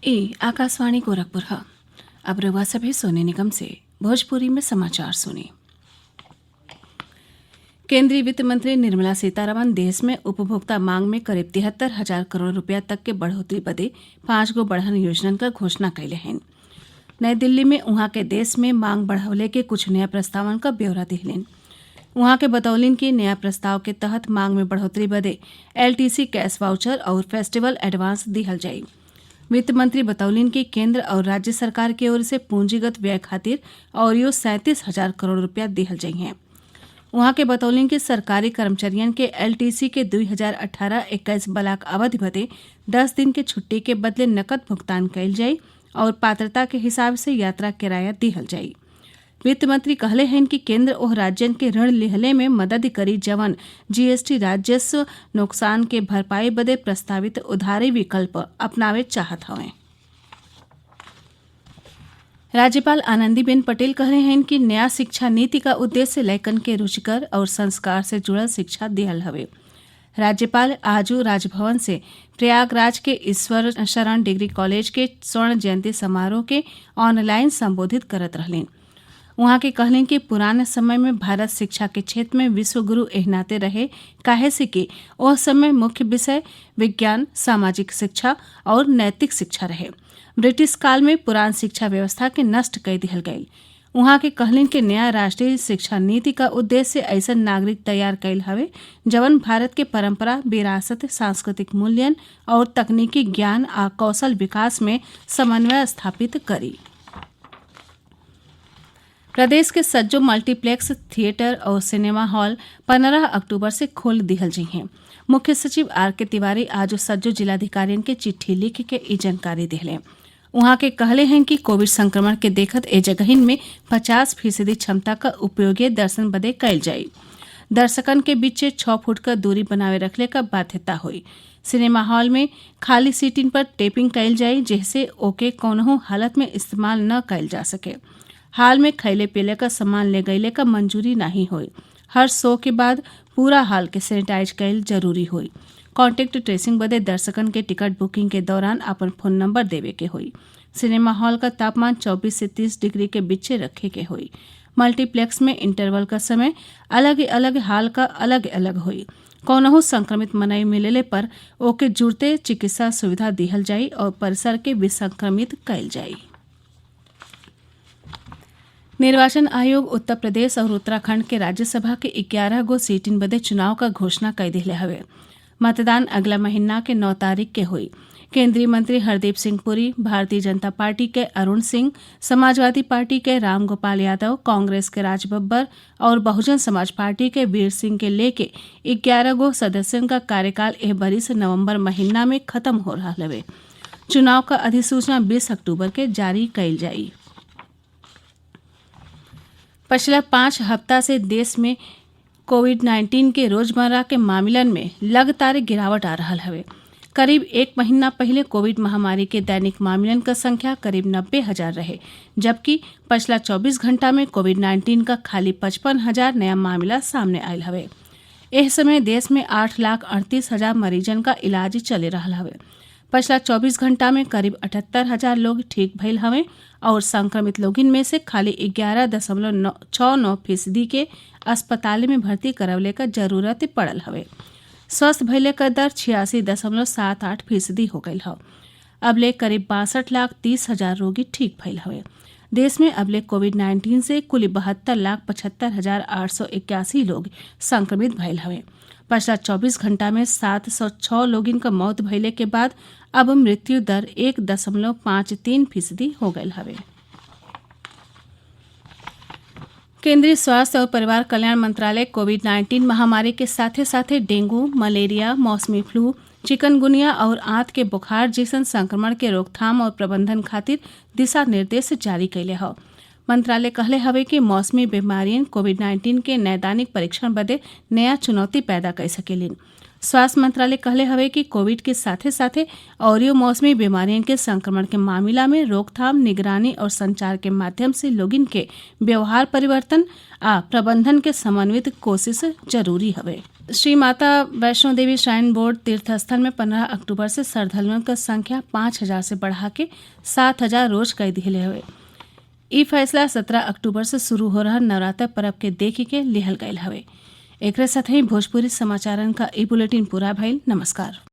ये आकाशवाणी गोरखपुर है। अब रउआ सभे सोने निगम से भोजपुरी में समाचार सुनी। केंद्रीय वित्त मंत्री निर्मला सीतारमण देश में उपभोक्ता मांग में करीब 73,000 करोड़ रुपया तक के बढ़ोतरी बदे 5 गो बढ़न योजनन का घोषणा कैले हैं। नई दिल्ली में उहाँ के देश में मांग बढ़ावले के कुछ नया प्रस्तावन का ब्यौरा दिहलेन। उहाँ के बतौलिन कि नया प्रस्ताव के तहत मांग में बढ़ोतरी बदे LTC कैश वाउचर और फेस्टिवल एडवांस दिहल जाई। वित्त मंत्री बतौलिन कि केंद्र और राज्य सरकार की ओर से पूंजीगत व्यय खातिर और 37,000 करोड़ रुपया दिहल जाई हैं। वहां के बतौलिन कि सरकारी कर्मचारियन के LTC के 2018-21 ब्लॉक अवधि बदे 10 दिन के छुट्टी के बदले नकद भुगतान कैल जाई और पात्रता के हिसाब से यात्रा किराया दिहल जाई। वित्त मंत्री कहले हैं कि केंद्र ओह राज्यन के ऋण लिहले में मदद करी जवन GST राजस्व नुकसान के भरपाई बदे प्रस्तावित उधारी विकल्प अपनावे चाहत हवें। राज्यपाल आनंदीबेन पटेल कहले हैं कि नया शिक्षा नीति का उद्देश्य लैकन के रुचिकर और संस्कार से जुड़ल शिक्षा दिहल हवे। राज्यपाल आजू राजभवन से प्रयागराज के ईश्वर शरण डिग्री कॉलेज के स्वर्ण जयंती समारोह के ऑनलाइन संबोधित करत रहलीन। वहाँ के कहलें कि पुराने समय में भारत शिक्षा के क्षेत्र में विश्व गुरु एहनाते रहे, काहे से कि वह समय मुख्य विषय विज्ञान, सामाजिक शिक्षा और नैतिक शिक्षा रहे। ब्रिटिश काल में पुरान शिक्षा व्यवस्था के नष्ट कर दिहल गई। वहाँ के कहलिन के नया राष्ट्रीय शिक्षा नीति का उद्देश्य ऐसा नागरिक तैयार कैल हवे जवन भारत के परंपरा, विरासत, सांस्कृतिक मूल्यन और तकनीकी ज्ञान आ कौशल विकास में समन्वय स्थापित करी। प्रदेश के सज्जो मल्टीप्लेक्स थिएटर और सिनेमा हॉल 15 अक्टूबर से खोल दिहल जी हैं। मुख्य सचिव RK तिवारी आज सज्जो जिलाधिकारियों के चिट्ठी लिख के ई जानकारी दिहले। वहाँ के कहले हैं कि कोविड संक्रमण के देखत ए जगहिन में 50% क्षमता का उपयोगी दर्शन बदे कैल जाई। दर्शकन के बीच 6 फुट का दूरी बनावे रखले का बाध्यता हुई। सिनेमा हॉल में खाली सीटिन पर टेपिंग कैल जाई, जिससे ओके कौनहू हालत में इस्तेमाल न कैल जा सके। हाल में खैले पीले का सामान ले गईले का मंजूरी नहीं हुई। हर शो के बाद पूरा हाल के सैनिटाइज कैल जरूरी हुई। कॉन्टेक्ट ट्रेसिंग बदे दर्शकन के टिकट बुकिंग के दौरान अपन फोन नंबर देवे के हुई। सिनेमा हॉल का तापमान 24 से 30 डिग्री के बीच रखे के हुई। मल्टीप्लेक्स में इंटरवल का समय अलग अलग हाल का अलग अलग हुई। कौनहू संक्रमित मनई मिलेले पर ओके जुड़ते चिकित्सा सुविधा दिहल जाई और परिसर के विसंक्रमित कैल जाई। निर्वाचन आयोग उत्तर प्रदेश और उत्तराखंड के राज्यसभा के 11 गो सीटिन बदे चुनाव का घोषणा कर दिले हवे। मतदान अगला महीना के 9 तारीख के हुई। केंद्रीय मंत्री हरदीप सिंह पुरी, भारतीय जनता पार्टी के अरुण सिंह, समाजवादी पार्टी के रामगोपाल यादव, कांग्रेस के राज बब्बर और बहुजन समाज पार्टी के वीर सिंह के लेके 11 गो सदस्यों का कार्यकाल एह बरिस नवंबर महीना में खत्म हो रहा हवे। चुनाव का अधिसूचना 20 अक्टूबर के जारी कैल जाई। पिछला 5 हफ्ता से देश में कोविड-19 के रोजमर्रा के मामलन में लगातार गिरावट आ रहा हवे। करीब 1 महीना पहले कोविड महामारी के दैनिक मामलन का संख्या करीब 90,000 रहे, जबकि पिछला 24 घंटा में कोविड-19 का खाली 55,000 नया मामला सामने आयल हवे। एह समय देश में 8,38,000 मरीजन का इलाज चले रहा हवे। पिछला 24 घंटा में करीब 78,000 लोग ठीक भइल हवे और संक्रमित लोगिन में से खाली 11.69% के अस्पताल में भर्ती करवले का जरूरत पड़ल हवे। स्वस्थ भइले का दर 86.78% हो गयल हौ। अबले करीब 62,30,000 रोगी ठीक भइल हवे। देश में अबले कोविड-19 से कुल 72,75,881 लोग संक्रमित भइल हवे। पिछला 24 घंटा में 706 लोगिन का मौत भइले के बाद अब मृत्यु दर 1.53% हो गयल हवे। केंद्रीय स्वास्थ्य और परिवार कल्याण मंत्रालय कोविड-19 महामारी के साथे साथे डेंगू, मलेरिया, मौसमी फ्लू, चिकनगुनिया और आंत के बुखार जैसन संक्रमण के रोकथाम और प्रबंधन खातिर दिशा निर्देश जारी कैले हौ। मंत्रालय कहले हवे कि मौसमी बीमारियन कोविड-19 के नैदानिक परीक्षण बदे नया चुनौती पैदा कर सकेलिन। स्वास्थ्य मंत्रालय कहले हवे कि कोविड के साथे साथे अउरियो मौसमी बीमारियन के संक्रमण के मामला में रोकथाम, निगरानी और संचार के माध्यम से लोगिन के व्यवहार परिवर्तन आ प्रबंधन के समन्वित कोशिश जरूरी हवे। श्री माता वैष्णो देवी श्राइन बोर्ड तीर्थस्थल में 15 अक्टूबर से श्रद्धालुओं की संख्या 5,000 से बढ़ा के 7,000 रोज कर दिले हवे। ई फैसला 17 अक्टूबर से शुरू हो रहा नवरात्र पर्व के देखी के लिहल गयल हवे। एकरे साथ ही भोजपुरी समाचारन का ई बुलेटिन पूरा भइल। नमस्कार।